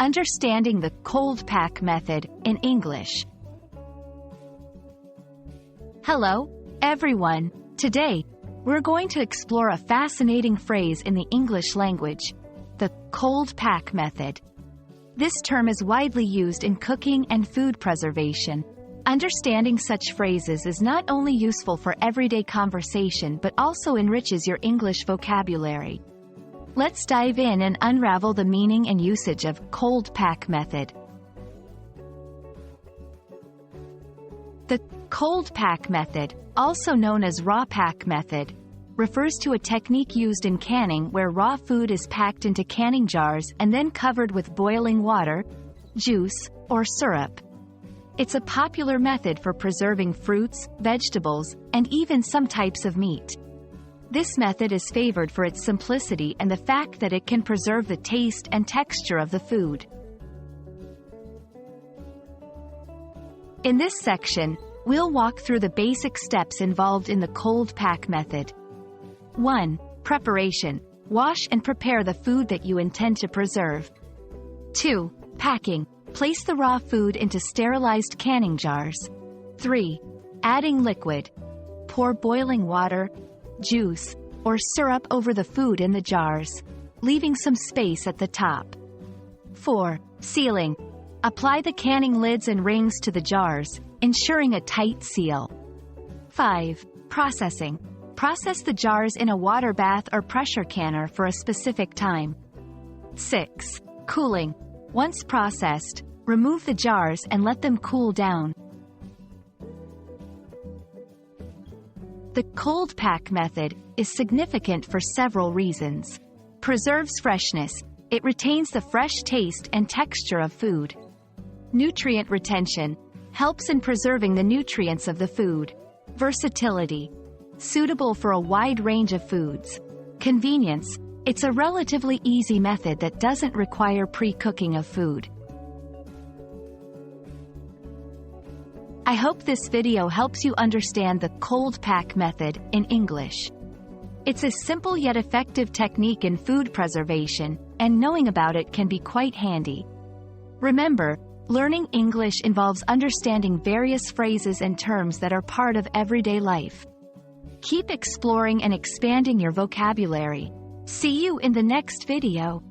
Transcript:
Understanding the cold pack method in English. Hello, everyone. Today, we're going to explore a fascinating phrase in the English language, the cold pack method. This term is widely used in cooking and food preservation. Understanding such phrases is not only useful for everyday conversation but also enriches your English vocabulary. Let's dive in and unravel the meaning and usage of cold pack method. The cold pack method, also known as raw pack method, refers to a technique used in canning where raw food is packed into canning jars and then covered with boiling water, juice, or syrup. It's a popular method for preserving fruits, vegetables, and even some types of meat. This method is favored for its simplicity and the fact that it can preserve the taste and texture of the food. In this section, we'll walk through the basic steps involved in the cold pack method. 1. Preparation. Wash and prepare the food that you intend to preserve. 2. Packing. Place the raw food into sterilized canning jars. 3. Adding liquid. Pour boiling water, juice, or syrup over the food in the jars, leaving some space at the top. 4. Sealing. Apply the canning lids and rings to the jars, ensuring a tight seal. 5. Processing. Process the jars in a water bath or pressure canner for a specific time. 6. Cooling. Once processed, remove the jars and let them cool down. The cold pack method is significant for several reasons. Preserves freshness. It retains the fresh taste and texture of food. Nutrient retention. Helps in preserving the nutrients of the food. Versatility. Suitable for a wide range of foods. Convenience. It's a relatively easy method that doesn't require pre-cooking of food. I hope this video helps you understand the cold pack method in English. It's a simple yet effective technique in food preservation, and knowing about it can be quite handy. Remember, learning English involves understanding various phrases and terms that are part of everyday life. Keep exploring and expanding your vocabulary. See you in the next video.